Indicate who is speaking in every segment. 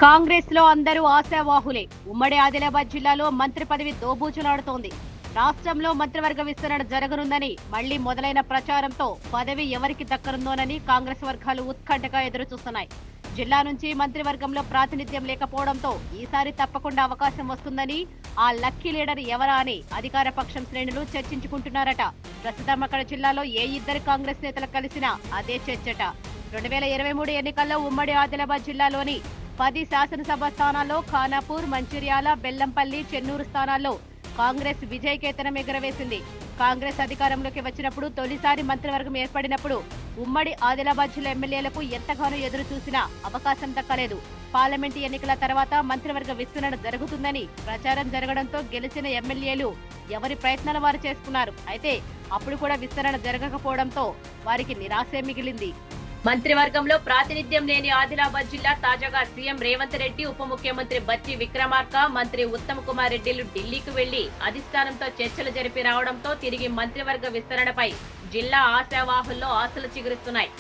Speaker 1: కాంగ్రెస్ లో అందరూ ఆశావాహులే. ఉమ్మడి ఆదిలాబాద్ జిల్లాలో మంత్రి పదవి దోబూచులాడుతోంది. రాష్ట్రంలో మంత్రివర్గ విస్తరణ జరగనుందని మళ్లీ మొదలైన ప్రచారంతో పదవి ఎవరికి దక్కనుందోనని కాంగ్రెస్ వర్గాలు ఉత్కంఠగా ఎదురుచూస్తున్నాయి. జిల్లా నుంచి మంత్రివర్గంలో ప్రాతినిధ్యం లేకపోవడంతో ఈసారి తప్పకుండా అవకాశం వస్తుందని, ఆ లక్కీ లీడర్ ఎవరా అని అధికార పక్షం శ్రేణులు చర్చించుకుంటున్నారట. ప్రస్తుతం అక్కడ జిల్లాలో ఏ ఇద్దరు కాంగ్రెస్ నేతలు కలిసినా అదే చర్చట. 2023 ఎన్నికల్లో ఉమ్మడి ఆదిలాబాద్ జిల్లాలోని 10 శాసనసభ స్థానాల్లో ఖానాపూర్, మంచిర్యాల, బెల్లంపల్లి, చెన్నూరు స్థానాల్లో కాంగ్రెస్ విజయకేతనం ఎగురవేసింది. కాంగ్రెస్ అధికారంలోకి వచ్చినప్పుడు తొలిసారి మంత్రివర్గం ఏర్పడినప్పుడు ఉమ్మడి ఆదిలాబాద్ జిల్లా ఎమ్మెల్యేలకు ఎంతగానో ఎదురు చూసినా అవకాశం దక్కలేదు. పార్లమెంటు ఎన్నికల తర్వాత మంత్రివర్గ విస్తరణ జరుగుతుందని ప్రచారం జరగడంతో గెలిచిన ఎమ్మెల్యేలు ఎవరి ప్రయత్నాలు వారు చేసుకున్నారు. అయితే అప్పుడు కూడా విస్తరణ జరగకపోవడంతో వారికి నిరాశే మిగిలింది. మంత్రివర్గంలో ప్రాతినిధ్యం లేని ఆదిలాబాద్ జిల్లా తాజాగా సీఎం రేవంత్ రెడ్డి, ఉప ముఖ్యమంత్రి బట్టి విక్రమార్క, మంత్రి ఉత్తమ్ కుమార్ రెడ్డిలు ఢిల్లీకి వెళ్లి అధిష్టానంతో చర్చలు జరిపి రావడంతో తిరిగి మంత్రివర్గ విస్తరణపై జిల్లా ఆశావాహుల్లో ఆశలు చిగురిస్తున్నాయి.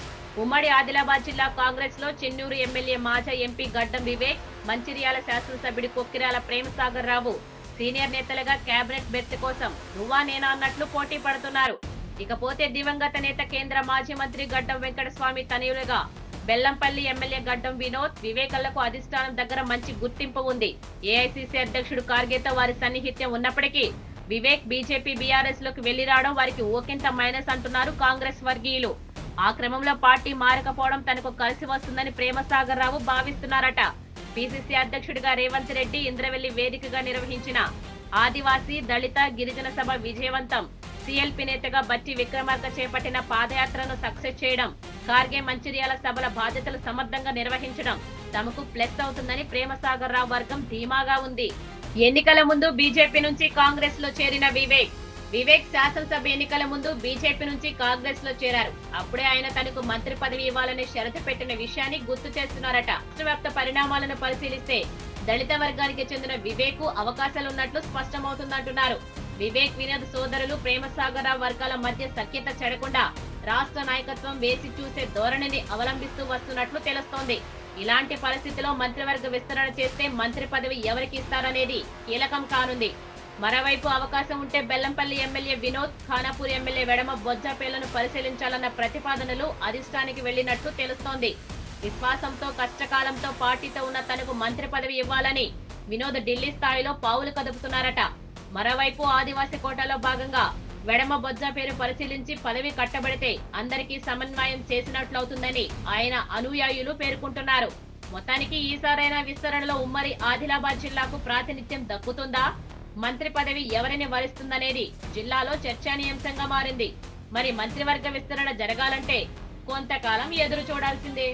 Speaker 1: ఉమ్మడి ఆదిలాబాద్ జిల్లా కాంగ్రెస్ లో చెన్నూరు ఎమ్మెల్యే మాజీ ఎంపీ గడ్డం వివేక్, మంచిర్యాల శాసనసభ్యుడి కొక్కిరాల ప్రేమసాగర్ రావు సీనియర్ నేతలుగా కేబినెట్ బెర్త్ కోసం నువ్వా నేనా అన్నట్లు పోటీ పడుతున్నారు. ఇకపోతే దివంగత నేత కేంద్ర మాజీ మంత్రి గడ్డం వెంకటస్వామి తనయులుగా బెల్లంపల్లి ఎమ్మెల్యే గడ్డం వినోద్, వివేకలకు అధిష్టానం దగ్గర మంచి గుర్తింపు ఉంది. ఏఐసీసీ అధ్యక్షుడు ఖార్గేతో వారి సన్నిహిత్యం ఉన్నప్పటికీ వివేక్ బీజేపీ బీఆర్ఎస్ లోకి వెళ్లి రావడం వారికి ఓకింత మైనస్ అంటున్నారు కాంగ్రెస్ వర్గీయులు. ఆ క్రమంలో పార్టీ మారకపోవడం తనకు కలిసి వస్తుందని ప్రేమసాగర్ రావు భావిస్తున్నారట. పీసీసీ అధ్యక్షుడిగా రేవంత్ రెడ్డి ఇంద్రవెల్లి వేదికగా నిర్వహించిన ఆదివాసీ, దళిత, గిరిజన సభ విజయవంతం. సీఎల్పీ నేతగా బట్టి విక్రమార్క చేపట్టిన పాదయాత్రను సక్సెస్ చేయడం, ఖార్గే మంచిర్యాల సభల బాధ్యతలు సమర్థంగా నిర్వహించడం తమకు ప్లస్ అవుతుందని ప్రేమసాగర్ రావు వర్గం ధీమాగా ఉంది. ఎన్నికల ముందు బీజేపీ నుంచి కాంగ్రెస్ లో చేరిన వివేక్ శాసనసభ ఎన్నికల ముందు బీజేపీ నుంచి కాంగ్రెస్ లో చేరారు. అప్పుడే ఆయన తనకు మంత్రి పదవి ఇవ్వాలని షరతు పెట్టిన విషయాన్ని గుర్తు చేస్తున్నారట. రాష్ట్రవ్యాప్త పరిణామాలను పరిశీలిస్తే దళిత వర్గానికి చెందిన వివేక్ అవకాశాలున్నట్లు స్పష్టమవుతుందంటున్నారు. వివేక్, వినోద్ సోదరులు ప్రేమసాగర్ రావు వర్గాల మధ్య సఖ్యత చెడకుండా రాష్ట్ర నాయకత్వం వేసి చూసే ధోరణిని అవలంబిస్తూ వస్తున్నట్లు తెలుస్తోంది. ఇలాంటి పరిస్థితిలో మంత్రివర్గ విస్తరణ చేస్తే మంత్రి పదవి ఎవరికి ఇస్తారనేది కీలకం కానుంది. మరోవైపు అవకాశం ఉంటే బెల్లంపల్లి ఎమ్మెల్యే వినోద్, ఖానాపూర్ ఎమ్మెల్యే వెడమ బొజ్జాపేలను పరిశీలించాలన్న ప్రతిపాదనలు అధిష్టానికి వెళ్లినట్లు తెలుస్తోంది. విశ్వాసంతో, కష్టకాలంతో పార్టీతో ఉన్న తనకు మంత్రి పదవి ఇవ్వాలని వినోద్ ఢిల్లీ స్థాయిలో పావులు కదుపుతున్నారట. మరోవైపు ఆదివాసీ కోటాలో భాగంగా వెడమ బొజ్జా పేరు పరిశీలించి పదవి కట్టబడితే అందరికీ సమన్వయం చేసినట్లవుతుందని ఆయన అనుయాయులు పేర్కొంటున్నారు. మొత్తానికి ఈసారైనా విస్తరణలో ఉమ్మడి ఆదిలాబాద్ జిల్లాకు ప్రాతినిధ్యం దక్కుతుందా, మంత్రి పదవి ఎవరిని వరిస్తుందనేది జిల్లాలో చర్చనీయాంశంగా మారింది. మరి మంత్రివర్గ విస్తరణ జరగాలంటే కొంతకాలం ఎదురు చూడాల్సిందే.